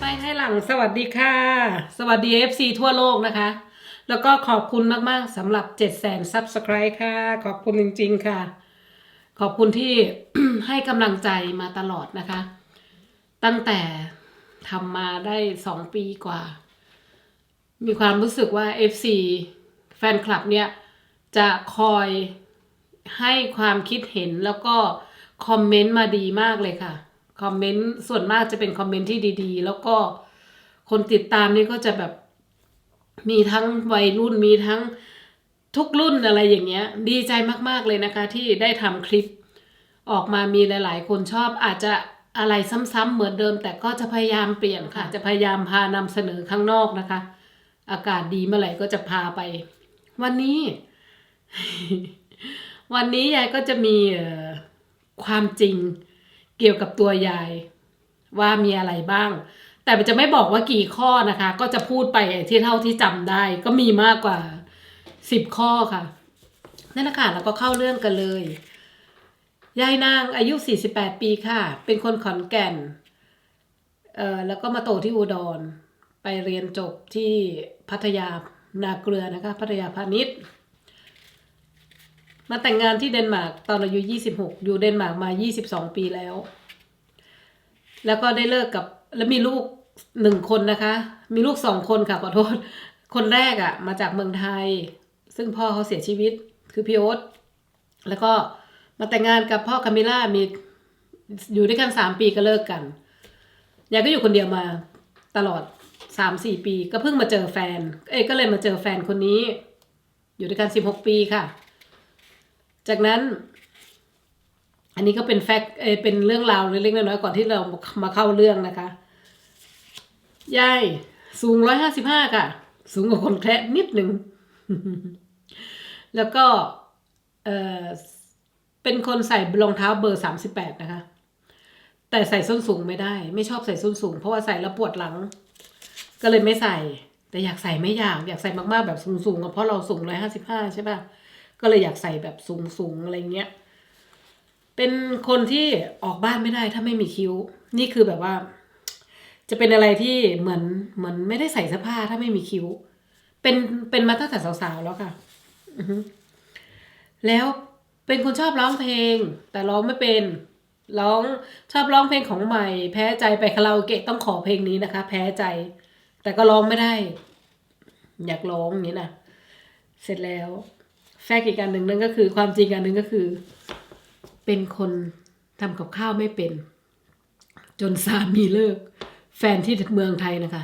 ให้หลังสวัสดีค่ะสวัสดี FC ทั่วโลกนะคะแล้วก็ขอบคุณมากๆสำหรับ700,000 Subscribe ค่ะขอบคุณจริงๆค่ะขอบคุณที่ ให้กำลังใจมาตลอดนะคะตั้งแต่ทำมาได้2 ปีกว่ามีความรู้สึกว่า FC แฟนคลับเนี่ยจะคอยให้ความคิดเห็นแล้วก็คอมเมนต์มาดีมากเลยค่ะคอมเมนต์ส่วนมากจะเป็นคอมเมนต์ที่ดีๆแล้วก็คนติดตามนี่ก็จะแบบมีทั้งวัยรุ่นมีทั้งทุกรุ่นอะไรอย่างเงี้ยดีใจมากๆเลยนะคะที่ได้ทำคลิปออกมามีหลายๆคนชอบอาจจะอะไรซ้ำๆเหมือนเดิมแต่ก็จะพยายามเปลี่ยนค่ะจะพยายามพานำเสนอข้างนอกนะคะอากาศดีเมื่อไหร่ก็จะพาไปวันนี้ วันนี้ยายก็จะมีความจริงเกี่ยวกับตัวยายว่ามีอะไรบ้างแต่จะไม่บอกว่ากี่ข้อนะคะก็จะพูดไปที่เท่าที่จำได้ก็มีมากกว่า10 ข้อค่ะนั่นแหละค่ะแล้วก็เข้าเรื่องกันเลยยายนางอายุ48 ปีค่ะเป็นคนขอนแก่นแล้วก็มาโตที่อุดรไปเรียนจบที่พัทยานาเกลือนะคะพัทยาพาณิชย์มาแต่งงานที่เดนมาร์กตอนอายุ26อยู่เดนมาร์กมา22 ปีแล้วก็ได้เลิกกับแล้วมีลูก1 คนนะคะมีลูก2 คนค่ะขอโทษคนแรกมาจากเมืองไทยซึ่งพ่อเขาเสียชีวิตคือพี่โอ๊ตแล้วก็มาแต่งงานกับพ่อคามิล่ามีอยู่ด้วยกัน3 ปีก็เลิกกันยายก็อยู่คนเดียวมาตลอด3-4 ปีก็เพิ่งมาเจอแฟนก็เลยมาเจอแฟนคนนี้อยู่ด้วยกัน16 ปีค่ะจากนั้นอันนี้ก็เป็นแฟกต์เป็นเรื่องราวเล็กๆน้อยๆก่อนที่เรามาเข้าเรื่องนะคะยายสูง155ค่ะสูงกว่าคนแคระนิดนึง แล้วก็เป็นคนใส่รองเท้าเบอร์38นะคะแต่ใส่ส้นสูงไม่ได้ไม่ชอบใส่ส้นสูงเพราะว่าใส่แล้วปวดหลังก็เลยไม่ใส่แต่อยากใส่ไม่อยากใส่มากๆแบบสูงๆเพราะเราสูง155ใช่ป่ะก็เลยอยากใส่แบบสูงๆอะไรเงี้ยเป็นคนที่ออกบ้านไม่ได้ถ้าไม่มีคิ้วนี่คือแบบว่าจะเป็นอะไรที่เหมือนไม่ได้ใส่เสื้อผ้าถ้าไม่มีคิ้วเป็นมาตั้งแต่สาวๆแล้วค่ะแล้วเป็นคนชอบร้องเพลงแต่ร้องไม่เป็นชอบร้องเพลงของใหม่แพ้ใจไปคาราโอเกะต้องขอเพลงนี้นะคะแพ้ใจแต่ก็ร้องไม่ได้อยากร้องอย่างนี้นะเสร็จแล้วแฟกต์อีกอันหนึ่งนั่นก็คือความจริงอันหนึ่งก็คือเป็นคนทำกับข้าวไม่เป็นจนสามีเลิกแฟนที่เมืองไทยนะคะ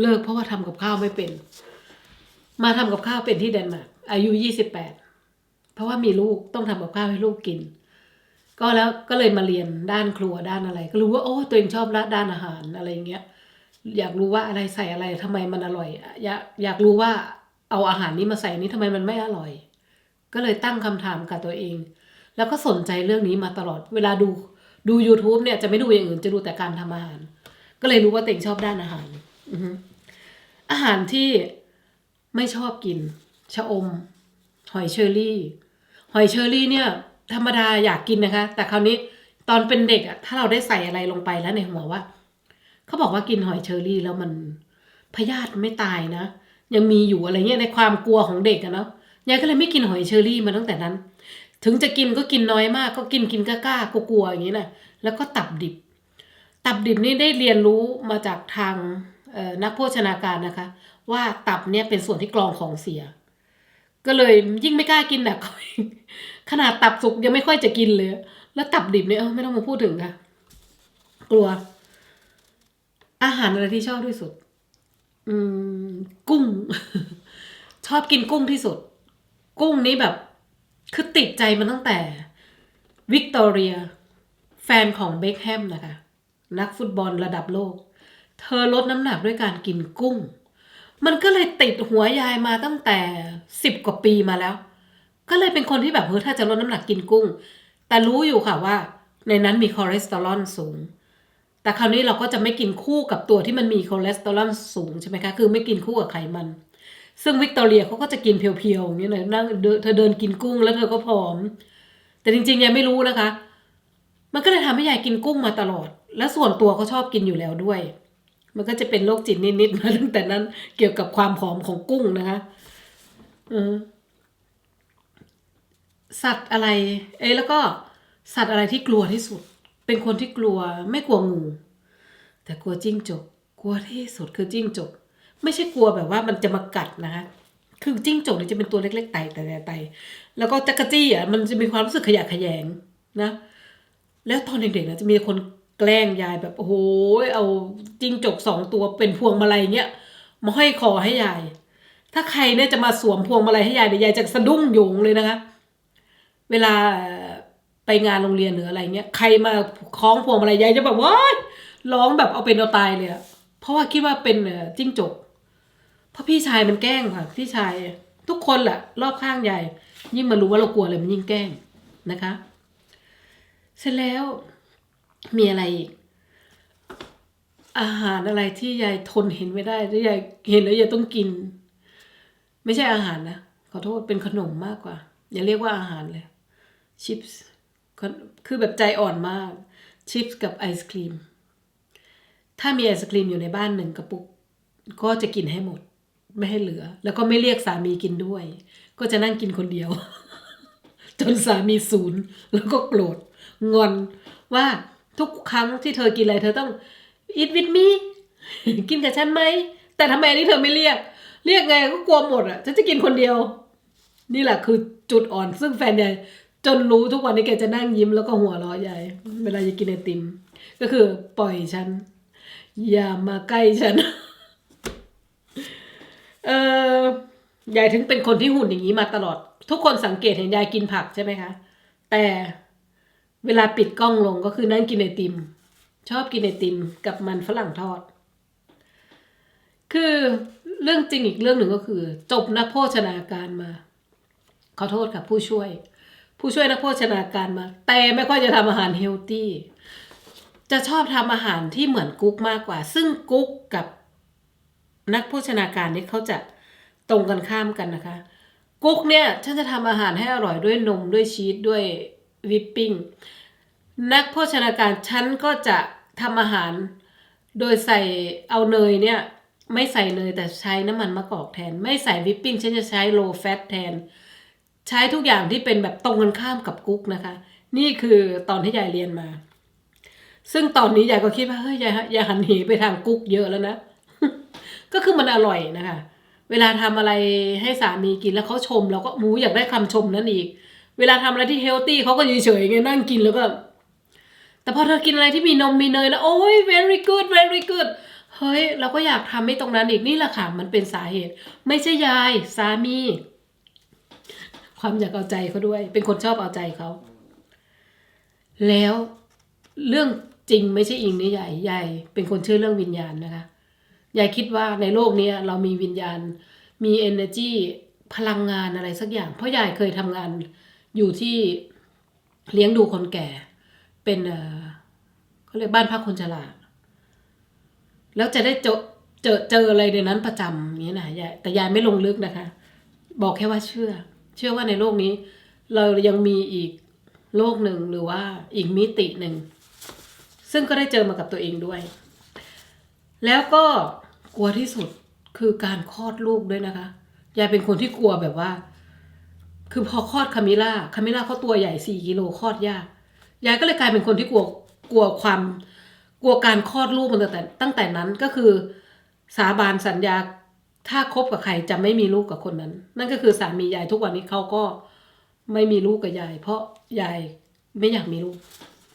เลิกเพราะว่าทำกับข้าวไม่เป็นมาทำกับข้าวเป็นที่เดนมาร์กอายุ28เพราะว่ามีลูกต้องทำกับข้าวให้ลูกกินก็เลยมาเรียนด้านครัวด้านอะไรก็รู้ว่าโอ้ตัวเองชอบด้านอาหารอะไรเงี้ยอยากรู้ว่าอะไรใส่อะไรทำไมมันอร่อยอยากรู้ว่าเอาอาหารนี้มาใส่นี้ทำไมมันไม่อร่อยก็เลยตั้งคำถามกับตัวเองแล้วก็สนใจเรื่องนี้มาตลอดเวลาดู YouTube เนี่ยจะไม่ดูอย่างอื่นจะดูแต่การทำอาหารก็เลยรู้ว่าตัวเองชอบด้านอาหารอาหารที่ไม่ชอบกินชะอมหอยเชอรี่เนี่ยธรรมดาอยากกินนะคะแต่คราวนี้ตอนเป็นเด็กถ้าเราได้ใส่อะไรลงไปแล้วในหัวว่าเขาบอกว่ากินหอยเชอรี่แล้วมันพยาธิไม่ตายนะยังมีอยู่อะไรเงี้ยในความกลัวของเด็กเนาะยายก็เลยไม่กินหอยเชอรี่มาตั้งแต่นั้นถึงจะกินก็กินน้อยมากก็กินกล้ากลัวๆอย่างนี้นะแล้วก็ตับดิบนี่ได้เรียนรู้มาจากทางนักโภชนาการนะคะว่าตับเนี่ยเป็นส่วนที่กรองของเสียก็เลยยิ่งไม่กล้ากินแบบขนาดตับสุกยังไม่ค่อยจะกินเลยแล้วตับดิบเนี่ยไม่ต้องมาพูดถึงค่ะกลัวอาหารอะไรที่ชอบที่สุดกุ้ง ชอบกินกุ้งที่สุดกุ้งนี้แบบคือติดใจมันตั้งแต่วิกตอเรียแฟนของเบ็คแฮมนะคะนักฟุตบอลระดับโลกเธอลดน้ำหนักด้วยการกินกุ้งมันก็เลยติดหัวยายมาตั้งแต่10 กว่าปีมาแล้วก็เลยเป็นคนที่แบบถ้าจะลดน้ำหนักกินกุ้งแต่รู้อยู่ค่ะว่าในนั้นมีคอเลสเตอรอลสูงแต่คราวนี้เราก็จะไม่กินคู่กับตัวที่มันมีคอเลสเตอรอลสูงใช่ไหมคะคือไม่กินคู่กับไขมันซึ่งวิกตอเรียเขาก็จะกินเพียวๆอย่างนี้เลยนั่งเธอเดินกินกุ้งแล้วเธอก็ผอมแต่จริงๆยายไม่รู้นะคะมันก็เลยทำให้ยายกินกุ้งมาตลอดและส่วนตัวเขาชอบกินอยู่แล้วด้วย มันก็จะเป็นโรคจิตนิดๆมาตั้งแต่นั้นเกี่ยวกับความผอมของกุ้งนะคะสัตว์อะไรแล้วก็สัตว์อะไรที่กลัวที่สุด เป็นคนที่กลัวไม่กลัวงูแต่กลัวจิ้งจกกลัวที่สุดคือจิ้งจกไม่ใช่กลัวแบบว่ามันจะมากัดนะคะคือจิ้งจกเนี่ยจะเป็นตัวเล็กๆไต่แล้วก็จักรจี้อ่ะมันจะมีความรู้สึกขยะแขยงนะแล้วตอนเด็กๆนะจะมีคนแกล้งยายแบบโอ้โหเอาจิ้งจก2 ตัวเป็นพวงมาลัยเงี้ยมาห้อยคอให้ยายถ้าใครเนี่ยจะมาสวมพวงมาลัยให้ยายเนี่ยยายจะสะดุ้งโยงเลยนะคะเวลาไปงานโรงเรียนหรืออะไรเงี้ยใครมาคล้องพวงมาลัยยายจะแบบว้ายร้องแบบเอาเป็นเอาตายเลยเพราะว่าคิดว่าเป็นจิ้งจกเพราะพี่ชายมันแกล้งค่ะพี่ชายทุกคนแหละรอบข้างยายยิ่งมารู้ว่าเรากลัวอะไรมันยิ่งแกล้งนะคะเสร็จแล้วมีอะไรอีกอาหารอะไรที่ยายทนเห็นไม่ได้ที่ยายเห็นแล้วยายต้องกินไม่ใช่อาหารนะขอโทษเป็นขนมมากกว่าอย่าเรียกว่าอาหารเลยชิปส์คือแบบใจอ่อนมากชิปส์กับไอศครีมถ้ามีไอศครีมอยู่ในบ้าน1 กระปุกก็จะกินให้หมดไม่ให้เหลือแล้วก็ไม่เรียกสามีกินด้วยก็จะนั่งกินคนเดียวจนสามีศูนย์แล้วก็โกรธงอนว่าทุกครั้งที่เธอกินอะไรเธอต้อง eat with me กินกับฉันไหมแต่ทำไมนี่เธอไม่เรียกไงก็กลัวหมดอ่ะฉันจะกินคนเดียวนี่แหละคือจุดอ่อนซึ่งแฟนยายจนรู้ทุกวันนี้แกจะนั่งยิ้มแล้วก็หัวเราะใหญ่เวลาจะกินไอติมก็คือปล่อยฉันอย่ามาใกล้ฉันยายถึงเป็นคนที่หุ่นอย่างนี้มาตลอดทุกคนสังเกตเห็นยายกินผักใช่ไหมคะแต่เวลาปิดกล้องลงก็คือนั่งกินไอติมชอบกินไอติมกับมันฝรั่งทอดคือเรื่องจริงอีกเรื่องหนึ่งก็คือจบนักโภชนาการมาขอโทษค่ะผู้ช่วยนักโภชนาการมาแต่ไม่ค่อยจะทำอาหารเฮลตี้จะชอบทำอาหารที่เหมือนกุ๊กมากกว่าซึ่งกุ๊กกับนักโภชนาการนี่เขาจะตรงกันข้ามกันนะคะกุ๊กเนี่ยฉันจะทำอาหารให้อร่อยด้วยนมด้วยชีสด้วยวิปปิ้งนักโภชนาการฉันก็จะทำอาหารโดยใส่เอาเนยเนี่ยไม่ใส่เนยแต่ใช้น้ำมันมะกอกแทนไม่ใส่วิปปิ้งฉันจะใช้โลแฟตแทนใช้ทุกอย่างที่เป็นแบบตรงกันข้ามกับกุ๊กนะคะนี่คือตอนที่ยายเรียนมาซึ่งตอนนี้ยายก็คิดว่าเฮ้ยยายหันเหไปทางกุ๊กเยอะแล้วนะ ก็คือมันอร่อยนะคะเวลาทำอะไรให้สามีกินแล้วเขาชมเราก็มูอยากได้คำชมนั้นอีกเวลาทำอะไรที่เฮลตี้เขาก็เฉยๆไงนั่งกินแล้วก็แต่พอเธอกินอะไรที่มีนมมีเนยแล้วโอ้ย very good very good เฮ้ยเราก็อยากทำให้ตรงนั้นอีกนี่แหละค่ะมันเป็นสาเหตุไม่ใช่ยายสามีความอยากเอาใจเขาด้วยเป็นคนชอบเอาใจเขาแล้วเรื่องจริงไม่ใช่อิงนี่ยายเป็นคนเชื่อเรื่องวิญญาณนะคะยายคิดว่าในโลกนี้เรามีวิญญาณมี energy พลังงานอะไรสักอย่างเพราะยายเคยทำงานอยู่ที่เลี้ยงดูคนแก่เป็นเขาเรียกบ้านพักคนชราแล้วจะได้เจออะไรในนั้นประจำอย่างนี้นะยายแต่ยายไม่ลงลึกนะคะบอกแค่ว่าเชื่อว่าในโลกนี้เรายังมีอีกโลกหนึ่งหรือว่าอีกมิติหนึ่งซึ่งก็ได้เจอมากับตัวเองด้วยแล้วก็กลัวที่สุดคือการคลอดลูกด้วยนะคะยายเป็นคนที่กลัวแบบว่าคือพอคลอดคามิล่าเขาตัวใหญ่4 กิโลคลอดยากยายก็เลยกลายเป็นคนที่กลัวการคลอดลูกมันตั้งแต่นั้นก็คือสาบานสัญญาถ้าคบกับใครจะไม่มีลูกกับคนนั้นนั่นก็คือสามียายทุกวันนี้เขาก็ไม่มีลูกกับยายเพราะยายไม่อยากมีลูก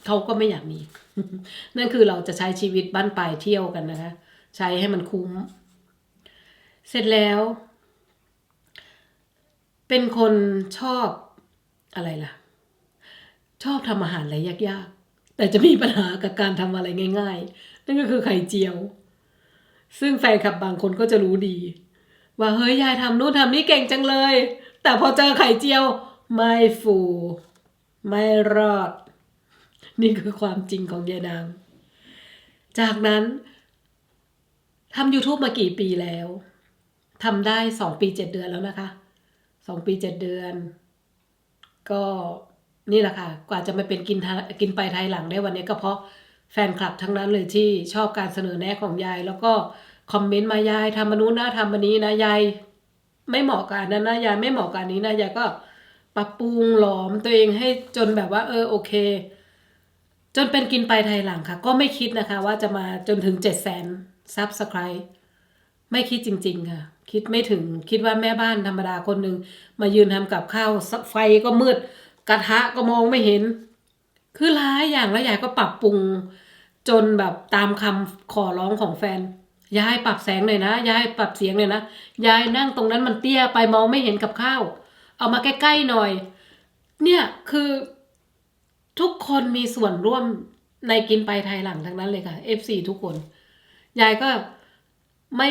เขาก็ไม่อยากมี นั่นคือเราจะใช้ชีวิตบ้านปลายเที่ยวกันนะคะใช้ให้มันคุ้มเสร็จแล้วเป็นคนชอบอะไรล่ะชอบทำอาหารอะไรยากๆแต่จะมีปัญหากับการทำอะไรง่ายๆนั่นก็คือไข่เจียวซึ่งแฟนคลับบางคนก็จะรู้ดีว่าเฮ้ยยายทำนู่นทำนี่เก่งจังเลยแต่พอเจอไข่เจียวไม่ฟูไม่รอดนี่คือความจริงของยายนางจากนั้นทำ YouTube มากี่ปีแล้วทำได้2 ปี 7 เดือนแล้วนะคะ2 ปี 7 เดือนก็นี่แหละค่ะกว่าจะมาเป็นกินไปไทยหลังได้วันนี้ก็เพราะ แฟนคลับทั้งนั้นเลยที่ชอบการเสนอแนะของยายแล้วก็คอมเมนต์มายายทำอันนู้นนะทำอันนี้นะยายไม่เหมาะกับอันนั้นนะยายไม่เหมาะกับอันนี้นะยายก็ปรับปรุงหลอมตัวเองให้จนแบบว่าโอเค จนเป็นกินไปไทยหลังค่ะ ก็ไม่คิดนะคะว่าจะมาจนถึง700,000 Subscribe ไม่คิดจริงๆค่ะ คิดไม่ถึงคิดว่าแม่บ้านธรรมดาคนหนึ่งมายืนทำกับข้าวไฟก็มืดกระทะก็มองไม่เห็น คือหลายอย่างแล้วยายก็ปรับปรุงจนแบบตามคำขอร้องของแฟนยายปรับแสงหน่อยนะยายปรับเสียงหน่อยนะยายนั่งตรงนั้นมันเตี้ยไปมองไม่เห็นกับข้าวเอามาใกล้ๆหน่อยเนี่ยคือทุกคนมีส่วนร่วมในกินไปไทยหลังทั้งนั้นเลยค่ะ FC ทุกคนยายก็ไม่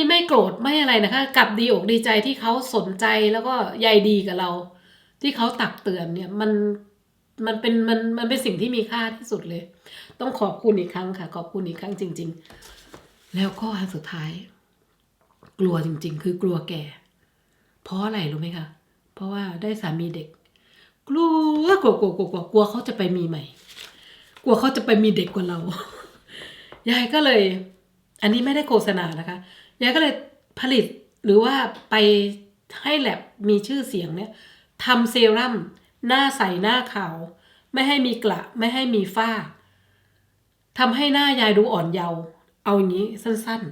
ไม่โกรธไม่อะไรนะคะกลับดีอกดีใจที่เขาสนใจแล้วก็ใยดีกับเรา ที่เขาตักเตือนเนี่ยมันเป็นสิ่งที่มีค่าที่สุดเลย ต้องขอบคุณอีกครั้งค่ะ ขอบคุณอีกครั้งจริงๆ แล้วก็อันสุดท้าย กลัวจริงๆ คือกลัวแก่ เพราะอะไรรู้ไหมคะ เพราะว่าได้สามีเด็ก กลัวเขาจะไปมีใหม่ กลัวเขาจะไปมีเด็กกว่าเรา ยายก็เลย อันนี้ไม่ได้โฆษณานะคะ ยายก็เลยผลิตหรือว่าไปให้แลบมีชื่อเสียงเนี่ยทำเซรั่มหน้าใสหน้าขาว ไม่ให้มีกระไม่ให้มีฝ้าทำให้หน้ายายดูอ่อนเยาว์เอาอย่างนี้สั้น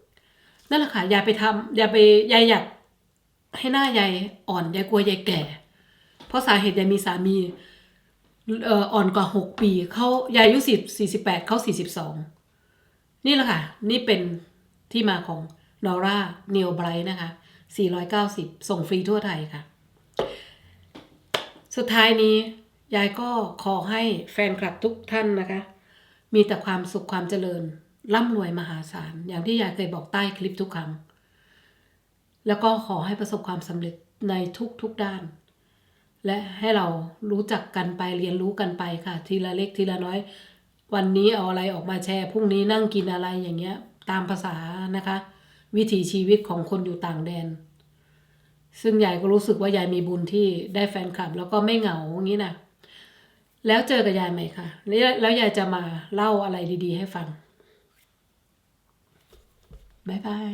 ๆนั่นแหละค่ะยายไปทำยายอยากให้หน้ายายอ่อนยายกลัวยายแก่ เพราะสาเหตุยายมีสามีอ่อนกว่า6 ปีเขายายอายุ48เขา42นี่แหละค่ะนี่เป็นที่มาของ Nora Neo Bright นะคะ490ส่งฟรีทั่วไทยค่ะสุดท้ายนี้ยายก็ขอให้แฟนคลับทุกท่านนะคะมีแต่ความสุขความเจริญร่ำรวยมหาศาลอย่างที่ยายเคยบอกใต้คลิปทุกครั้งแล้วก็ขอให้ประสบความสำเร็จในทุกด้านและให้เรารู้จักกันไปเรียนรู้กันไปค่ะทีละเล็กทีละน้อยวันนี้เอาอะไรออกมาแชร์พรุ่งนี้นั่งกินอะไรอย่างเงี้ยตามภาษานะคะวิถีชีวิตของคนอยู่ต่างแดนซึ่งยายก็รู้สึกว่ายายมีบุญที่ได้แฟนคลับแล้วก็ไม่เหงาอย่างนี้นะแล้วเจอกับยายไหมคะแล้วยายจะมาเล่าอะไรดีๆให้ฟังบ๊ายบาย